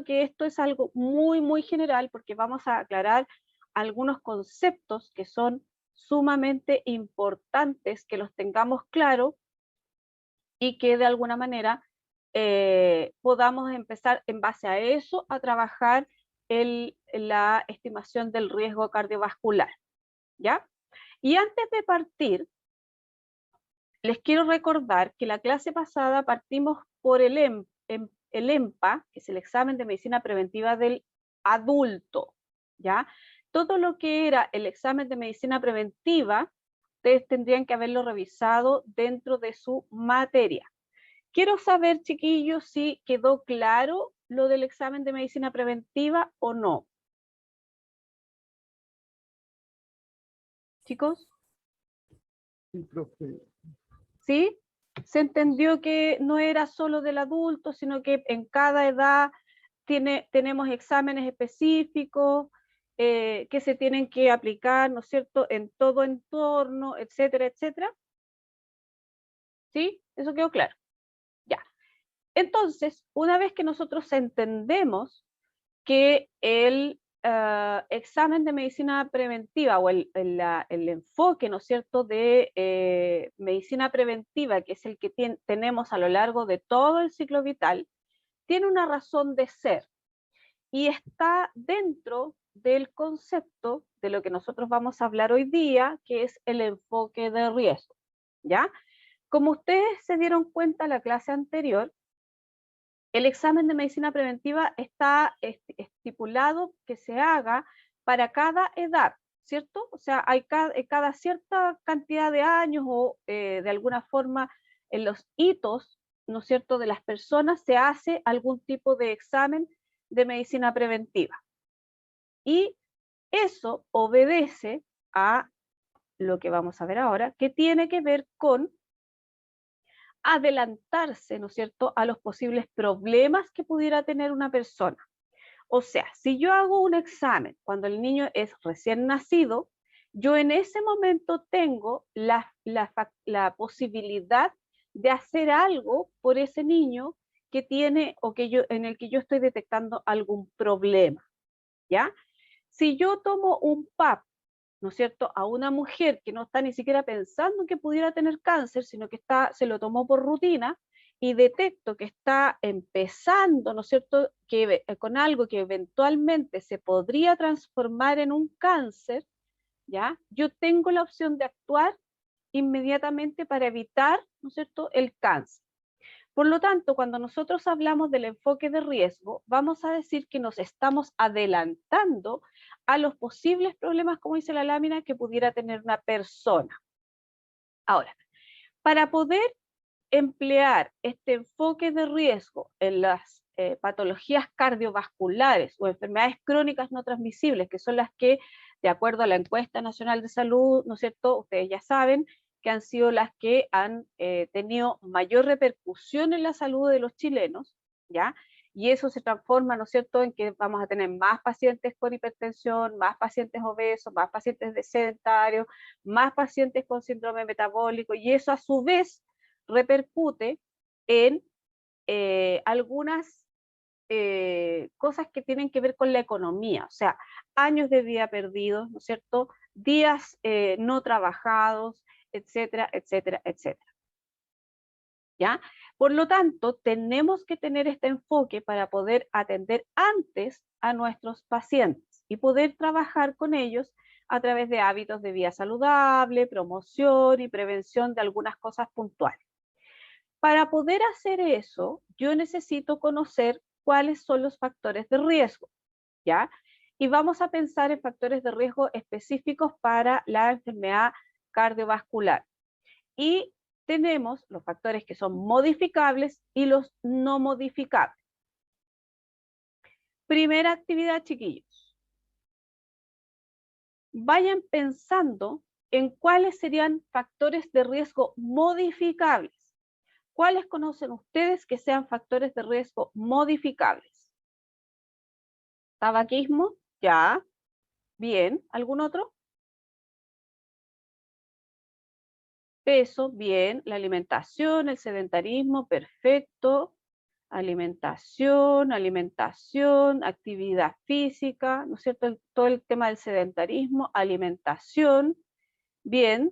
que esto es algo muy, muy general porque vamos a aclarar algunos conceptos que son sumamente importantes que los tengamos claros y que de alguna manera podamos empezar en base a eso a trabajar la estimación del riesgo cardiovascular, ¿ya? Y antes de partir, les quiero recordar que la clase pasada partimos por el EMPA, que es el examen de medicina preventiva del adulto, ¿ya? Todo lo que era el examen de medicina preventiva, ustedes tendrían que haberlo revisado dentro de su materia. Quiero saber, chiquillos, si quedó claro lo del examen de medicina preventiva o no. Chicos, Sí, profe. ¿sí? Se entendió que no era solo del adulto, sino que en cada edad tenemos exámenes específicos que se tienen que aplicar, ¿no es cierto?, en todo entorno, etcétera, etcétera. ¿Sí? Eso quedó claro. Ya. Entonces, una vez que nosotros entendemos que el examen de medicina preventiva o el enfoque, ¿no es cierto?, de medicina preventiva, que es el que tenemos a lo largo de todo el ciclo vital, tiene una razón de ser y está dentro del concepto de lo que nosotros vamos a hablar hoy día, que es el enfoque de riesgo, ¿ya? Como ustedes se dieron cuenta en la clase anterior, el examen de medicina preventiva está estipulado que se haga para cada edad, ¿cierto? O sea, hay cada cierta cantidad de años o de alguna forma en los hitos, ¿no es cierto?, de las personas se hace algún tipo de examen de medicina preventiva. Y eso obedece a lo que vamos a ver ahora, que tiene que ver con adelantarse, ¿no es cierto?, a los posibles problemas que pudiera tener una persona. O sea, si yo hago un examen cuando el niño es recién nacido, yo en ese momento tengo la posibilidad de hacer algo por ese niño que tiene o en el que yo estoy detectando algún problema, ¿ya? Si yo tomo un PAP, ¿no es cierto?, a una mujer que no está ni siquiera pensando que pudiera tener cáncer, sino que se lo tomó por rutina, y detecto que está empezando, ¿no es cierto?, con algo que eventualmente se podría transformar en un cáncer, ¿ya? Yo tengo la opción de actuar inmediatamente para evitar, ¿no es cierto?, el cáncer. Por lo tanto, cuando nosotros hablamos del enfoque de riesgo, vamos a decir que nos estamos adelantando a los posibles problemas, como dice la lámina, que pudiera tener una persona. Ahora, para poder emplear este enfoque de riesgo en las patologías cardiovasculares o enfermedades crónicas no transmisibles, que son las que, de acuerdo a la encuesta nacional de salud, ¿no es cierto?, ustedes ya saben que han sido las que han tenido mayor repercusión en la salud de los chilenos, ¿ya? Y eso se transforma, ¿no es cierto?, en que vamos a tener más pacientes con hipertensión, más pacientes obesos, más pacientes sedentarios, más pacientes con síndrome metabólico, y eso a su vez repercute en algunas cosas que tienen que ver con la economía, o sea, años de vida perdidos, ¿no es cierto?, días no trabajados, etcétera, etcétera, etcétera. ¿Ya? Por lo tanto, tenemos que tener este enfoque para poder atender antes a nuestros pacientes y poder trabajar con ellos a través de hábitos de vida saludable, promoción y prevención de algunas cosas puntuales. Para poder hacer eso, yo necesito conocer cuáles son los factores de riesgo, ¿ya? Y vamos a pensar en factores de riesgo específicos para la enfermedad cardiovascular. Y tenemos los factores que son modificables y los no modificables. Primera actividad, chiquillos. Vayan pensando en cuáles serían factores de riesgo modificables. ¿Cuáles conocen ustedes que sean factores de riesgo modificables? Tabaquismo, ya. Bien. ¿Algún otro? Peso, bien. La alimentación, el sedentarismo, perfecto. Alimentación, actividad física, ¿no es cierto? Todo el tema del sedentarismo, alimentación, bien.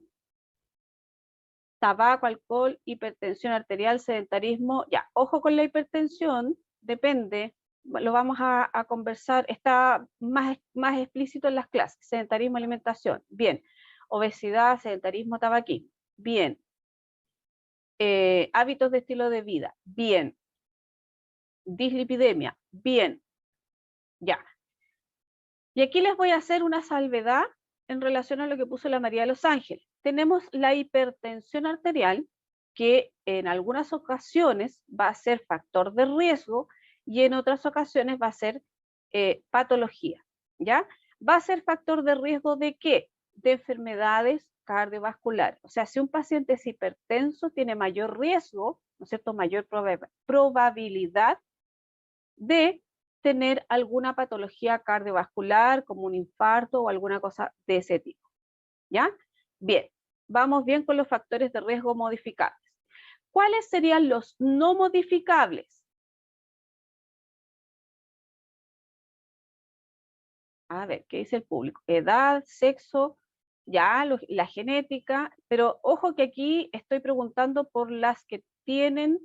Tabaco, alcohol, hipertensión arterial, sedentarismo, ya, ojo con la hipertensión, depende, lo vamos a conversar, está más explícito en las clases, sedentarismo, alimentación, bien, obesidad, sedentarismo, tabaquismo, bien, hábitos de estilo de vida, bien, dislipidemia, bien, ya. Y aquí les voy a hacer una salvedad en relación a lo que puso la María de los Ángeles. Tenemos la hipertensión arterial, que en algunas ocasiones va a ser factor de riesgo y en otras ocasiones va a ser patología, ¿ya? Va a ser factor de riesgo ¿de qué? De enfermedades cardiovasculares. O sea, si un paciente es hipertenso, tiene mayor riesgo, ¿no es cierto? Mayor probabilidad de tener alguna patología cardiovascular, como un infarto o alguna cosa de ese tipo, ¿ya? Bien, vamos bien con los factores de riesgo modificables. ¿Cuáles serían los no modificables? A ver, ¿qué dice el público? Edad, sexo, ya, la genética, pero ojo que aquí estoy preguntando por las que tienen,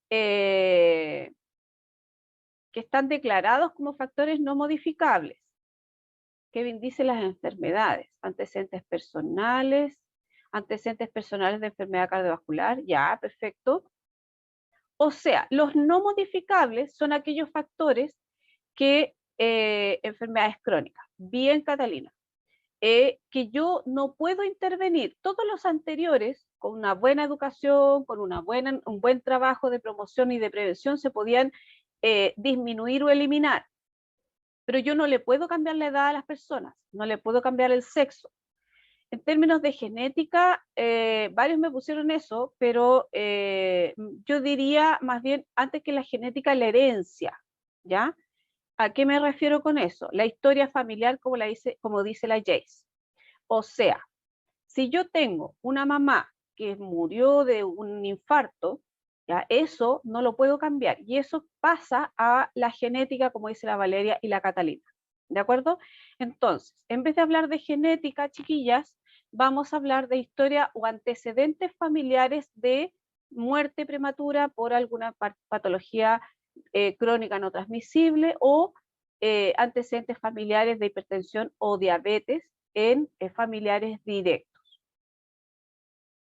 que están declarados como factores no modificables. Kevin dice las enfermedades, antecedentes personales de enfermedad cardiovascular, ya, perfecto. O sea, los no modificables son aquellos factores que, enfermedades crónicas, bien Catalina, que yo no puedo intervenir. Todos los anteriores, con una buena educación, con un buen trabajo de promoción y de prevención, se podían disminuir o eliminar. Pero yo no le puedo cambiar la edad a las personas, no le puedo cambiar el sexo. En términos de genética, varios me pusieron eso, pero yo diría más bien antes que la genética, la herencia, ¿ya? ¿A qué me refiero con eso? La historia familiar, como dice la Jace. O sea, si yo tengo una mamá que murió de un infarto, ¿ya? Eso no lo puedo cambiar. Y eso pasa a la genética, como dice la Valeria y la Catalina. ¿De acuerdo? Entonces, en vez de hablar de genética, chiquillas, vamos a hablar de historia o antecedentes familiares de muerte prematura por alguna patología crónica no transmisible o antecedentes familiares de hipertensión o diabetes en familiares directos.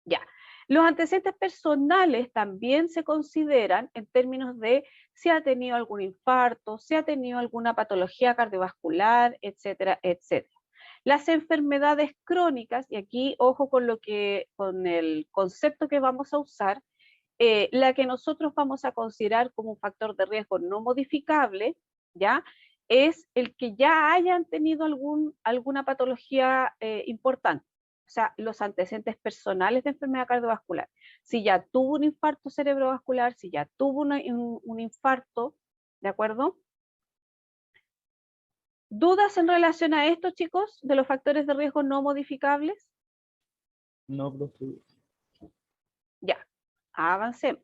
Ya. Los antecedentes personales también se consideran en términos de si ha tenido algún infarto, si ha tenido alguna patología cardiovascular, etcétera, etcétera. Las enfermedades crónicas, y aquí ojo con el concepto que vamos a usar, la que nosotros vamos a considerar como un factor de riesgo no modificable, ¿ya? Es el que ya hayan tenido alguna patología importante. O sea, los antecedentes personales de enfermedad cardiovascular. Si ya tuvo un infarto cerebrovascular, si ya tuvo un infarto, ¿de acuerdo? ¿Dudas en relación a esto, chicos, de los factores de riesgo no modificables? No, profe. Ya, avancemos.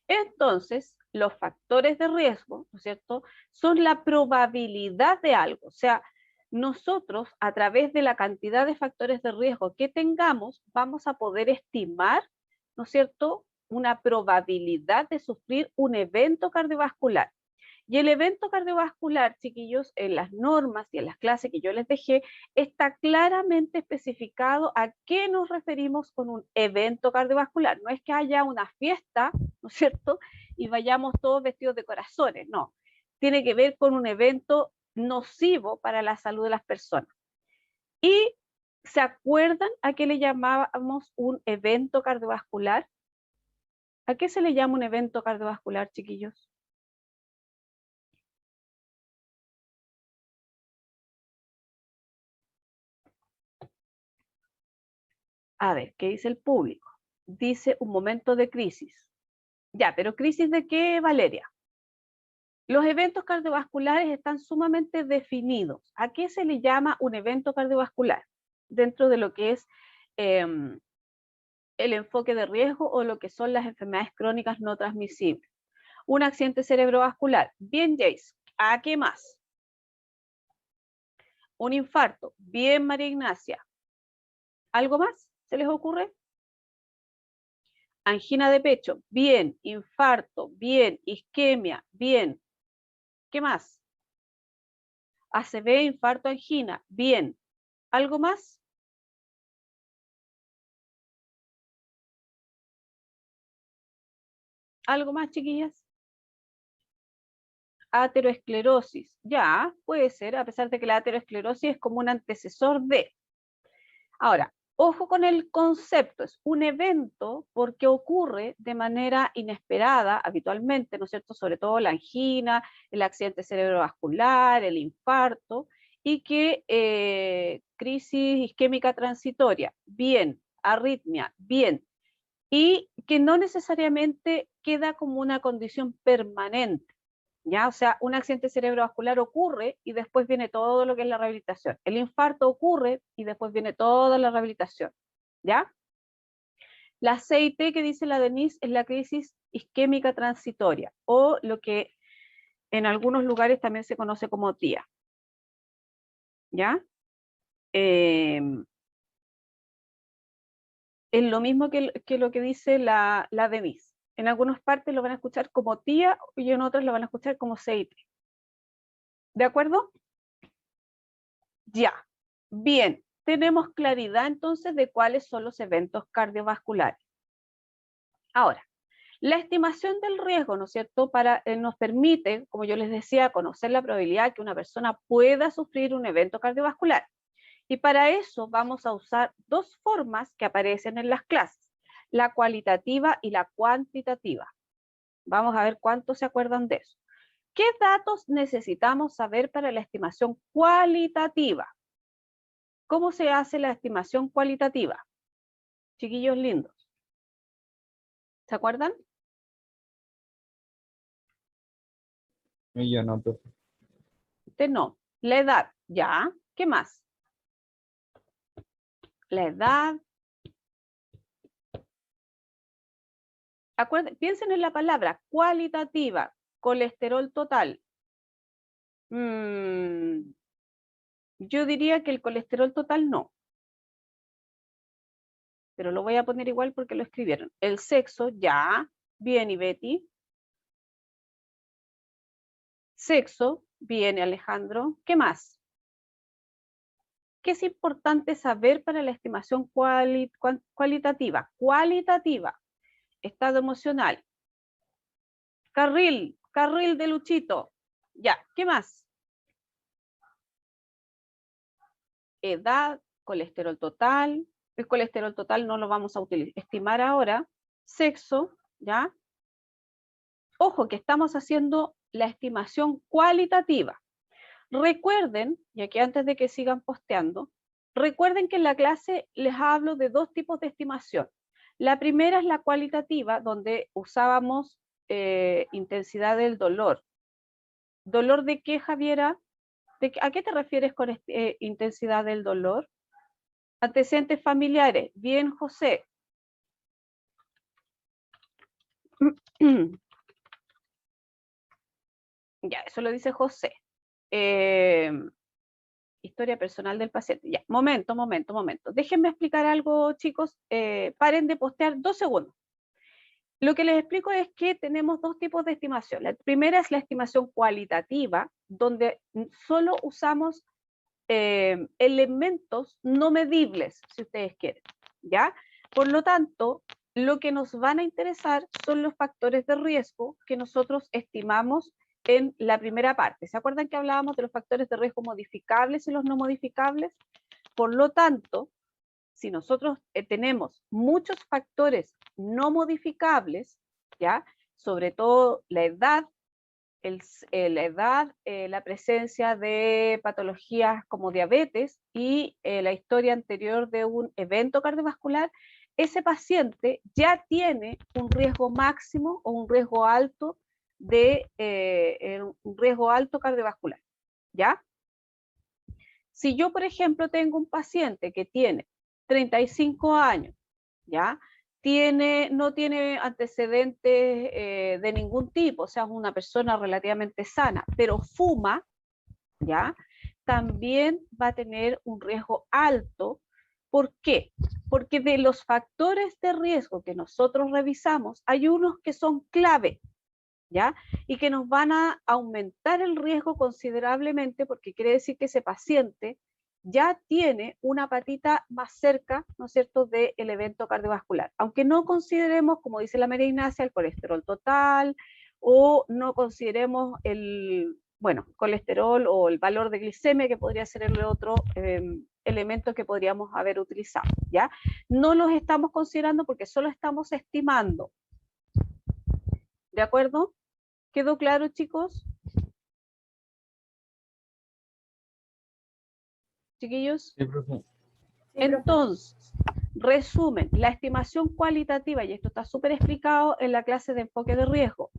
Entonces, los factores de riesgo, ¿no es cierto?, son la probabilidad de algo. O sea, nosotros, a través de la cantidad de factores de riesgo que tengamos, vamos a poder estimar, ¿no es cierto?, una probabilidad de sufrir un evento cardiovascular. Y el evento cardiovascular, chiquillos, en las normas y en las clases que yo les dejé, está claramente especificado a qué nos referimos con un evento cardiovascular. No es que haya una fiesta, ¿no es cierto?, y vayamos todos vestidos de corazones, no. Tiene que ver con un evento nocivo para la salud de las personas. ¿Y se acuerdan a qué le llamábamos un evento cardiovascular? ¿A qué se le llama un evento cardiovascular, chiquillos? A ver, ¿qué dice el público? Dice un momento de crisis. Ya, pero ¿crisis de qué, Valeria? Los eventos cardiovasculares están sumamente definidos. ¿A qué se le llama un evento cardiovascular? Dentro de lo que es el enfoque de riesgo o lo que son las enfermedades crónicas no transmisibles. Un accidente cerebrovascular. Bien, Jace. ¿A qué más? Un infarto. Bien, María Ignacia. ¿Algo más se les ocurre? Angina de pecho. Bien. Infarto. Bien. Isquemia. Bien. ¿Qué más? ACV, infarto, angina. Bien. ¿Algo más? ¿Algo más, chiquillas? Ateroesclerosis. Ya, puede ser, a pesar de que la ateroesclerosis es como un antecesor de. Ahora, ojo con el concepto, es un evento porque ocurre de manera inesperada habitualmente, ¿no es cierto? Sobre todo la angina, el accidente cerebrovascular, el infarto, y que crisis isquémica transitoria, bien, arritmia, bien, y que no necesariamente queda como una condición permanente. ¿Ya? O sea, un accidente cerebrovascular ocurre y después viene todo lo que es la rehabilitación. El infarto ocurre y después viene toda la rehabilitación. ¿Ya? La CIT que dice la Denise es la crisis isquémica transitoria o lo que en algunos lugares también se conoce como TIA. ¿Ya? Es lo mismo que lo que dice la Denise. En algunas partes lo van a escuchar como TIA y en otras lo van a escuchar como CIT. ¿De acuerdo? Ya. Bien, tenemos claridad entonces de cuáles son los eventos cardiovasculares. Ahora, la estimación del riesgo, ¿no es cierto?, nos permite, como yo les decía, conocer la probabilidad que una persona pueda sufrir un evento cardiovascular. Y para eso vamos a usar dos formas que aparecen en las clases, la cualitativa y la cuantitativa. Vamos a ver cuántos se acuerdan de eso. ¿Qué datos necesitamos saber para la estimación cualitativa? ¿Cómo se hace la estimación cualitativa? Chiquillos lindos. ¿Se acuerdan? Yo no, profe. Usted no. La edad, ya. ¿Qué más? La edad. Piensen en la palabra cualitativa, colesterol total. Yo diría que el colesterol total no. Pero lo voy a poner igual porque lo escribieron. El sexo, ya. Bien, y Betty. Sexo, bien, Alejandro. ¿Qué más? ¿Qué es importante saber para la estimación cualitativa? Cualitativa, estado emocional. Carril de Luchito. Ya, ¿qué más? Edad, colesterol total. El colesterol total no lo vamos a estimar ahora. Sexo, ¿ya? Ojo que estamos haciendo la estimación cualitativa. Recuerden, y aquí antes de que sigan posteando, recuerden que en la clase les hablo de dos tipos de estimación. La primera es la cualitativa, donde usábamos intensidad del dolor. ¿Dolor de qué, Javiera? ¿A qué te refieres con intensidad del dolor? Antecedentes familiares. Bien, José. Ya, eso lo dice José. Historia personal del paciente. Ya, momento. Déjenme explicar algo, chicos. Paren de postear 2 segundos. Lo que les explico es que tenemos dos tipos de estimación. La primera es la estimación cualitativa, donde solo usamos elementos no medibles, si ustedes quieren, ¿ya? Por lo tanto, lo que nos van a interesar son los factores de riesgo que nosotros estimamos en la primera parte. ¿Se acuerdan que hablábamos de los factores de riesgo modificables y los no modificables? Por lo tanto, si nosotros tenemos muchos factores no modificables, ¿ya? Sobre todo la edad, la presencia de patologías como diabetes y la historia anterior de un evento cardiovascular, ese paciente ya tiene un riesgo máximo o un riesgo alto un riesgo alto cardiovascular, ¿ya? Si yo, por ejemplo, tengo un paciente que tiene 35 años, ¿ya? no tiene antecedentes de ningún tipo, o sea, es una persona relativamente sana, pero fuma, ¿ya? También va a tener un riesgo alto. ¿Por qué? Porque de los factores de riesgo que nosotros revisamos, hay unos que son clave, ¿ya? Y que nos van a aumentar el riesgo considerablemente, porque quiere decir que ese paciente ya tiene una patita más cerca, ¿no es cierto?, del evento cardiovascular. Aunque no consideremos, como dice la María Ignacia, el colesterol total, o no consideremos el, bueno, colesterol o el valor de glicemia, que podría ser el otro elemento que podríamos haber utilizado, ¿ya? No los estamos considerando porque solo estamos estimando. ¿De acuerdo? ¿Quedó claro, chicos? Chiquillos. Sí, profe. Entonces, resumen, la estimación cualitativa, y esto está súper explicado en la clase de enfoque de riesgo,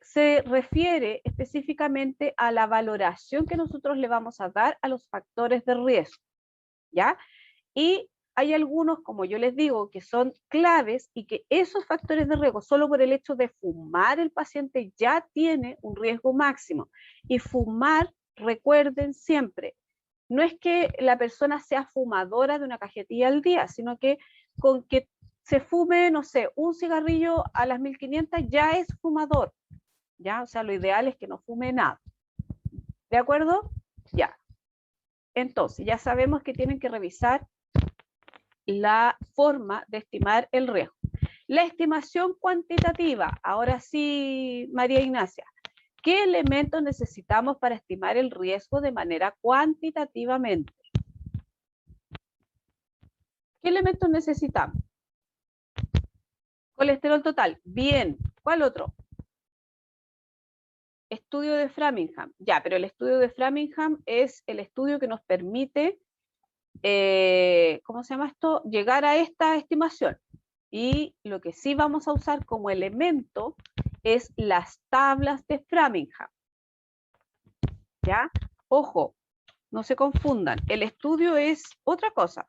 se refiere específicamente a la valoración que nosotros le vamos a dar a los factores de riesgo, ¿ya? Y hay algunos, como yo les digo, que son claves y que esos factores de riesgo, solo por el hecho de fumar, el paciente ya tiene un riesgo máximo. Y fumar, recuerden siempre, no es que la persona sea fumadora de una cajetilla al día, sino que con que se fume, no sé, un cigarrillo a las 1500 ya es fumador, ¿ya? O sea, lo ideal es que no fume nada. ¿De acuerdo? Ya. Entonces, ya sabemos que tienen que revisar la forma de estimar el riesgo. La estimación cuantitativa, ahora sí, María Ignacia, ¿qué elementos necesitamos para estimar el riesgo de manera cuantitativamente? ¿Qué elementos necesitamos? Colesterol total, bien. ¿Cuál otro? Estudio de Framingham. Ya, pero el estudio de Framingham es el estudio que nos permite, ¿cómo se llama esto? Llegar a esta estimación. Y lo que sí vamos a usar como elemento es las tablas de Framingham. ¿Ya? Ojo, no se confundan. El estudio es otra cosa.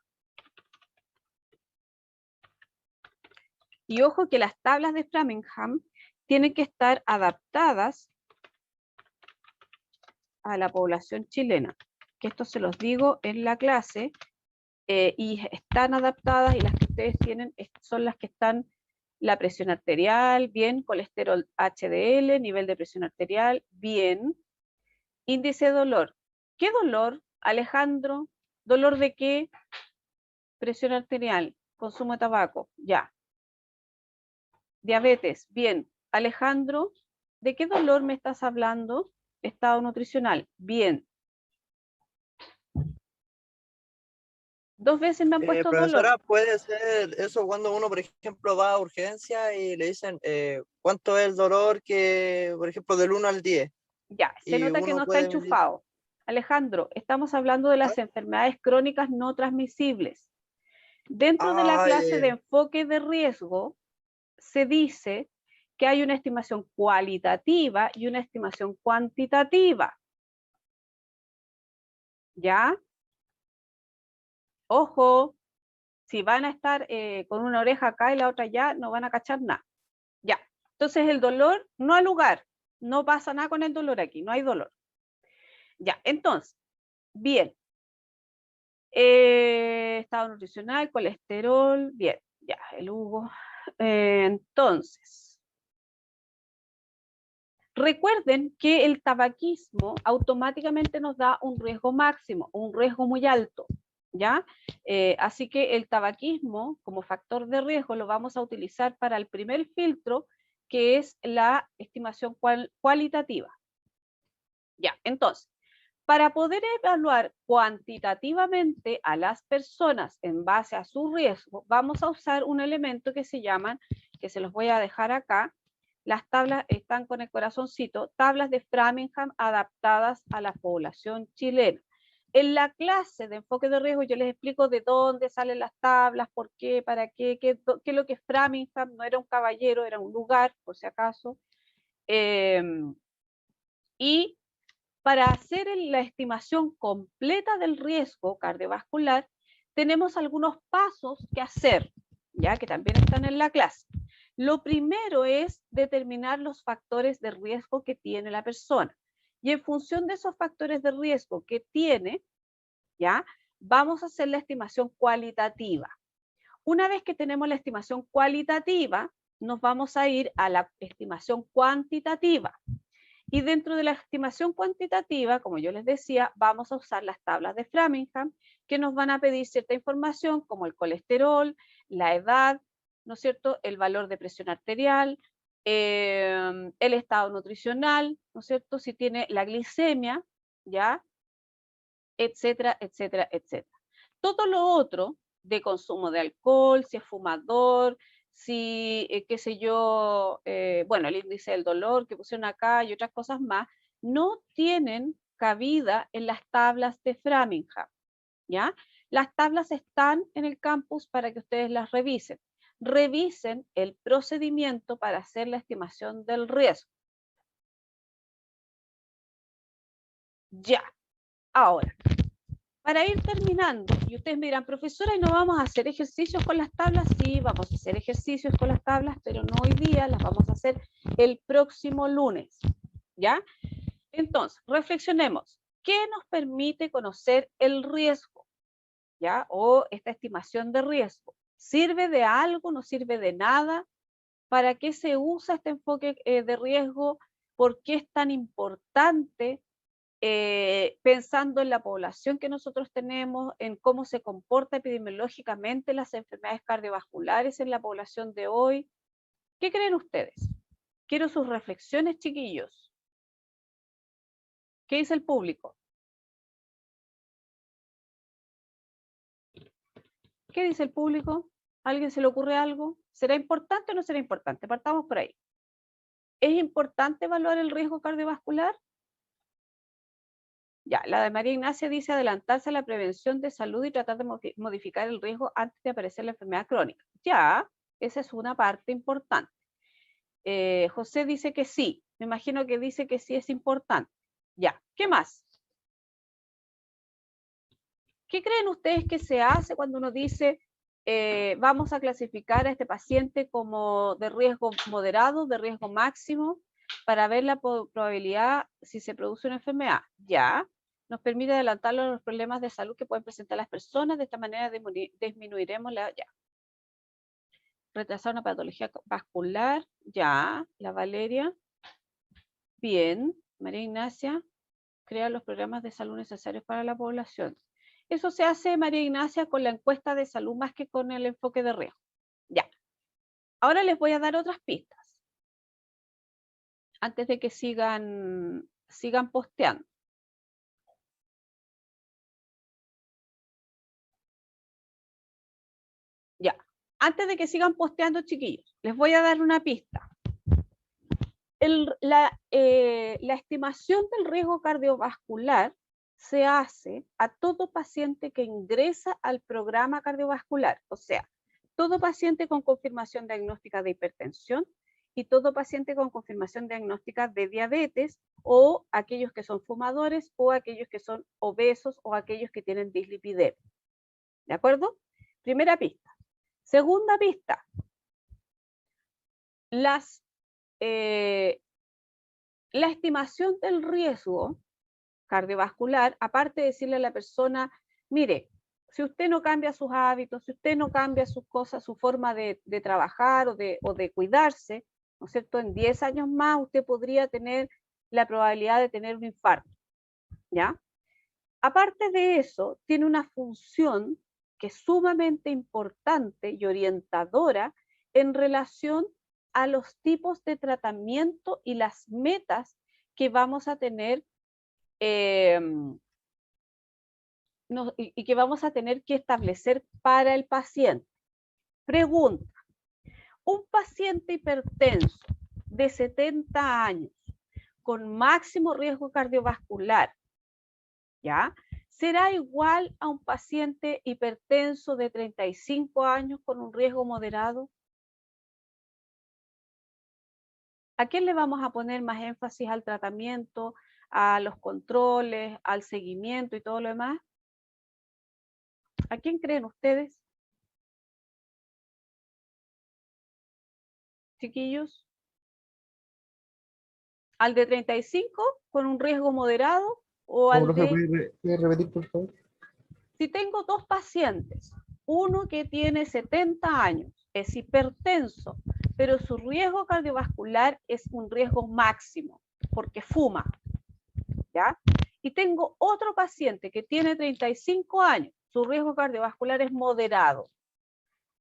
Y ojo que las tablas de Framingham tienen que estar adaptadas a la población chilena. Que esto se los digo en la clase. Y están adaptadas, y las que ustedes tienen son las que están la presión arterial, bien, colesterol HDL, nivel de presión arterial, bien, índice de dolor. ¿Qué dolor, Alejandro? ¿Dolor de qué? Presión arterial, consumo de tabaco, ya. Diabetes, bien. Alejandro, ¿de qué dolor me estás hablando? Estado nutricional, bien. 2 veces me han puesto dolor. Profesora, ¿puede ser eso cuando uno, por ejemplo, va a urgencia y le dicen cuánto es el dolor que, por ejemplo, del 1 al 10? Ya, se Y nota que uno no está puede medir. enchufado. Alejandro, estamos hablando de ¿Ah? las enfermedades crónicas no transmisibles. Dentro de la Ah, clase de enfoque de riesgo, se dice que hay una estimación cualitativa y una estimación cuantitativa. ¿Ya? Ojo, si van a estar con una oreja acá y la otra allá, no van a cachar nada. Ya. Entonces el dolor no al lugar. No pasa nada con el dolor aquí, no hay dolor. Ya, entonces, bien. Estado nutricional, colesterol, bien, ya, el Hugo. Entonces, recuerden que el tabaquismo automáticamente nos da un riesgo máximo, un riesgo muy alto, ¿ya? Así que el tabaquismo como factor de riesgo lo vamos a utilizar para el primer filtro, que es la estimación cualitativa. Ya, entonces, para poder evaluar cuantitativamente a las personas en base a su riesgo, vamos a usar un elemento que se llaman, que se los voy a dejar acá, las tablas están con el corazoncito, tablas de Framingham adaptadas a la población chilena. En la clase de enfoque de riesgo yo les explico de dónde salen las tablas, por qué, para qué es lo que es Framingham. No era un caballero, era un lugar, por si acaso. Y para hacer la estimación completa del riesgo cardiovascular, tenemos algunos pasos que hacer, ya que también están en la clase. Lo primero es determinar los factores de riesgo que tiene la persona. Y en función de esos factores de riesgo que tiene, ¿ya? Vamos a hacer la estimación cualitativa. Una vez que tenemos la estimación cualitativa, nos vamos a ir a la estimación cuantitativa. Y dentro de la estimación cuantitativa, como yo les decía, vamos a usar las tablas de Framingham, que nos van a pedir cierta información como el colesterol, la edad, ¿no es cierto?, el valor de presión arterial, el estado nutricional, ¿no es cierto?, si tiene la glicemia, ¿ya?, etcétera, etcétera, etcétera. Todo lo otro de consumo de alcohol, si es fumador, si, qué sé yo, bueno, el índice del dolor que pusieron acá y otras cosas más, no tienen cabida en las tablas de Framingham, ¿ya? Las tablas están en el campus para que ustedes las revisen. Revisen el procedimiento para hacer la estimación del riesgo. Ya, ahora, para ir terminando, y ustedes me dirán, profesora, ¿y no vamos a hacer ejercicios con las tablas? Sí, vamos a hacer ejercicios con las tablas, pero no hoy día, las vamos a hacer el próximo lunes, ¿ya? Entonces, reflexionemos. ¿Qué nos permite conocer el riesgo? ¿Ya? O esta estimación de riesgo. ¿Sirve de algo? ¿No sirve de nada? ¿Para qué se usa este enfoque de riesgo? ¿Por qué es tan importante? Pensando en la población que nosotros tenemos, en cómo se comporta epidemiológicamente las enfermedades cardiovasculares en la población de hoy. ¿Qué creen ustedes? Quiero sus reflexiones, chiquillos. ¿Qué dice el público? ¿Qué dice el público? ¿A alguien se le ocurre algo? ¿Será importante o no será importante? Partamos por ahí. ¿Es importante evaluar el riesgo cardiovascular? Ya, la de María Ignacia dice adelantarse a la prevención de salud y tratar de modificar el riesgo antes de aparecer la enfermedad crónica. Ya, esa es una parte importante. José dice que sí, me imagino que dice que sí es importante. Ya, ¿qué más? ¿Qué creen ustedes que se hace cuando uno dice vamos a clasificar a este paciente como de riesgo moderado, de riesgo máximo, para ver la probabilidad si se produce una enfermedad? Ya, nos permite adelantar los problemas de salud que pueden presentar las personas, de esta manera disminuiremos la... Ya. Retrasar una patología vascular, ya, la Valeria. Bien, María Ignacia, crea los programas de salud necesarios para la población. Eso se hace, María Ignacia, con la encuesta de salud más que con el enfoque de riesgo. Ya. Ahora les voy a dar otras pistas. Antes de que sigan posteando. Ya. Antes de que sigan posteando, chiquillos, les voy a dar una pista. La estimación del riesgo cardiovascular se hace a todo paciente que ingresa al programa cardiovascular, o sea, todo paciente con confirmación diagnóstica de hipertensión y todo paciente con confirmación diagnóstica de diabetes, o aquellos que son fumadores, o aquellos que son obesos, o aquellos que tienen dislipidemia. ¿De acuerdo? Primera pista. Segunda pista. La estimación del riesgo cardiovascular, aparte de decirle a la persona, mire, si usted no cambia sus hábitos, si usted no cambia sus cosas, su forma de trabajar o de cuidarse, ¿no es cierto? En 10 años más usted podría tener la probabilidad de tener un infarto, ¿ya? Aparte de eso, tiene una función que es sumamente importante y orientadora en relación a los tipos de tratamiento y las metas que vamos a tener y que vamos a tener que establecer para el paciente. Pregunta, un paciente hipertenso de 70 años con máximo riesgo cardiovascular, ¿ya? ¿Será igual a un paciente hipertenso de 35 años con un riesgo moderado? ¿A quién le vamos a poner más énfasis al tratamiento, a los controles, al seguimiento y todo lo demás? ¿A quién creen ustedes? chiquillos? ¿Al de 35 con un riesgo moderado o ¿Cómo, al profe, de... puede repetir, por favor? Si tengo dos pacientes, uno que tiene 70 años, es hipertenso, pero su riesgo cardiovascular es un riesgo máximo, porque fuma, ¿ya? Y tengo otro paciente que tiene 35 años, su riesgo cardiovascular es moderado.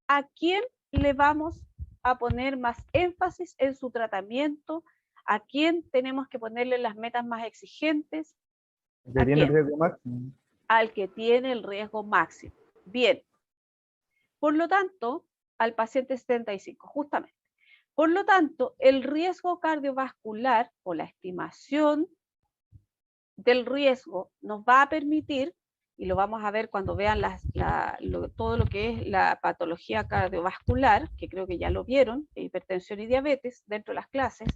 ¿A quién le vamos a poner más énfasis en su tratamiento? ¿A quién tenemos que ponerle las metas más exigentes? Que tiene el riesgo máximo. Al que tiene el riesgo máximo. Bien. Por lo tanto, al paciente 75, justamente. Por lo tanto, el riesgo cardiovascular o la estimación del riesgo nos va a permitir, y lo vamos a ver cuando vean todo lo que es la patología cardiovascular, que creo que ya lo vieron, hipertensión y diabetes, dentro de las clases,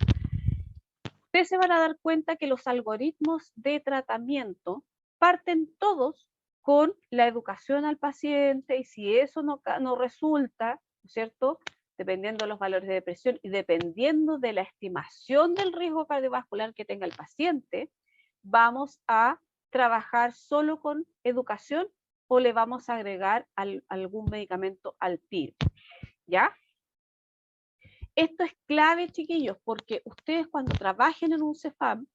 ustedes se van a dar cuenta que los algoritmos de tratamiento parten todos con la educación al paciente, y si eso no resulta, ¿no es cierto?, dependiendo de los valores de presión y dependiendo de la estimación del riesgo cardiovascular que tenga el paciente, vamos a trabajar solo con educación o le vamos a agregar algún medicamento al tiro, ¿ya? Esto es clave, chiquillos, porque ustedes cuando trabajen en un CEFAM,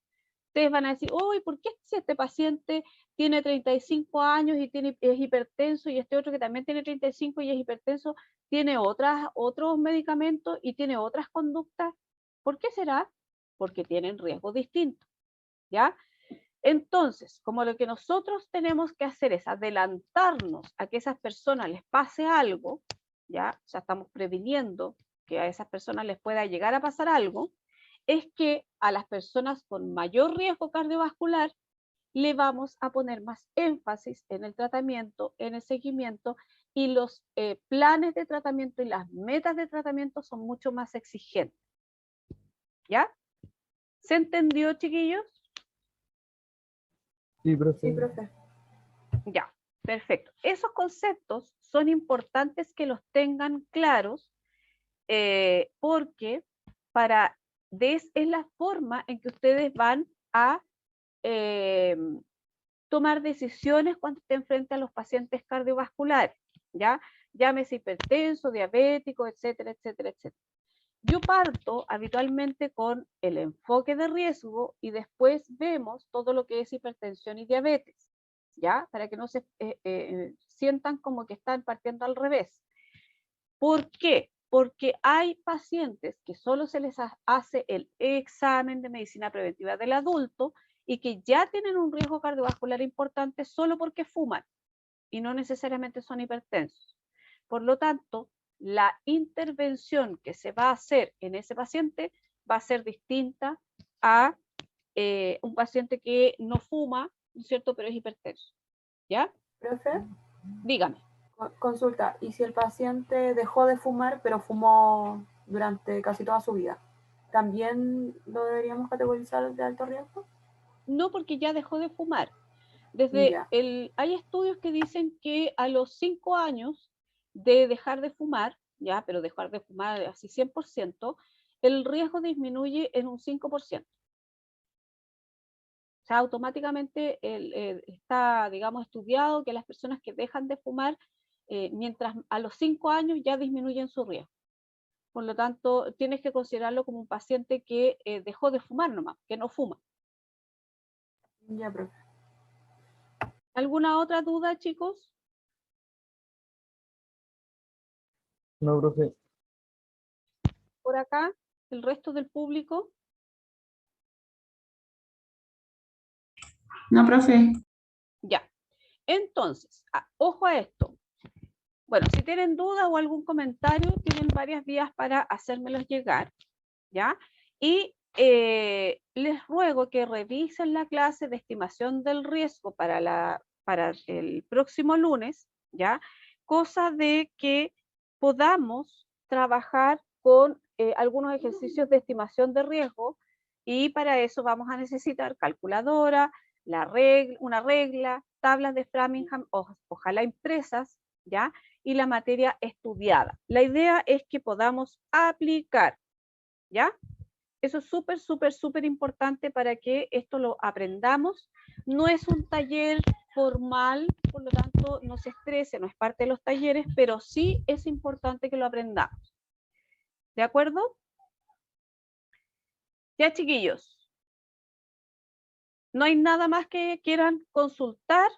ustedes van a decir, uy, ¿por qué si este paciente tiene 35 años y es hipertenso y este otro que también tiene 35 y es hipertenso tiene otros medicamentos y tiene otras conductas? ¿Por qué será? Porque tienen riesgos distintos, ¿ya? Entonces, como lo que nosotros tenemos que hacer es adelantarnos a que a esas personas les pase algo, ¿ya? O sea, estamos previniendo que a esas personas les pueda llegar a pasar algo, es que a las personas con mayor riesgo cardiovascular le vamos a poner más énfasis en el tratamiento, en el seguimiento, y los planes de tratamiento y las metas de tratamiento son mucho más exigentes. ¿Ya? ¿Se entendió, chiquillos? Sí, profe. Sí, profe. Ya, perfecto. Esos conceptos son importantes que los tengan claros porque es la forma en que ustedes van a tomar decisiones cuando estén frente a los pacientes cardiovasculares, ¿ya? Llámese hipertenso, diabético, etcétera, etcétera, etcétera. Yo parto habitualmente con el enfoque de riesgo y después vemos todo lo que es hipertensión y diabetes, ¿ya? Para que no se sientan como que están partiendo al revés. ¿Por qué? Porque hay pacientes que solo se les hace el examen de medicina preventiva del adulto y que ya tienen un riesgo cardiovascular importante solo porque fuman y no necesariamente son hipertensos. Por lo tanto, la intervención que se va a hacer en ese paciente va a ser distinta a un paciente que no fuma, ¿no es cierto?, pero es hipertenso. ¿Ya? Profe, Dígame. consulta, ¿y si el paciente dejó de fumar, pero fumó durante casi toda su vida? ¿También lo deberíamos categorizar de alto riesgo? No, porque ya dejó de fumar. Ya. Hay estudios que dicen que a los 5 años de dejar de fumar, ya, pero dejar de fumar así 100%, el riesgo disminuye en un 5%. O sea, automáticamente está, digamos, estudiado que las personas que dejan de fumar, mientras a los 5 años ya disminuyen su riesgo. Por lo tanto, tienes que considerarlo como un paciente que dejó de fumar nomás, que no fuma. Ya, profe. ¿Alguna otra duda, chicos? No, profe. Por acá, el resto del público. No, profe. Ya. Entonces, ojo a esto. Bueno, si tienen dudas o algún comentario, tienen varias vías para hacérmelos llegar, ¿ya? Y les ruego que revisen la clase de estimación del riesgo para el próximo lunes, ¿ya? Cosa de que podamos trabajar con algunos ejercicios de estimación de riesgo, y para eso vamos a necesitar calculadora, una regla, tablas de Framingham, ojalá impresas, ¿ya? Y la materia estudiada. La idea es que podamos aplicar ¿ya? Eso es súper, súper, súper importante para que esto lo aprendamos. No es un taller formal, por lo tanto, no se estrese, no es parte de los talleres, pero sí es importante que lo aprendamos. ¿De acuerdo? Ya, chiquillos. ¿No hay nada más que quieran consultar?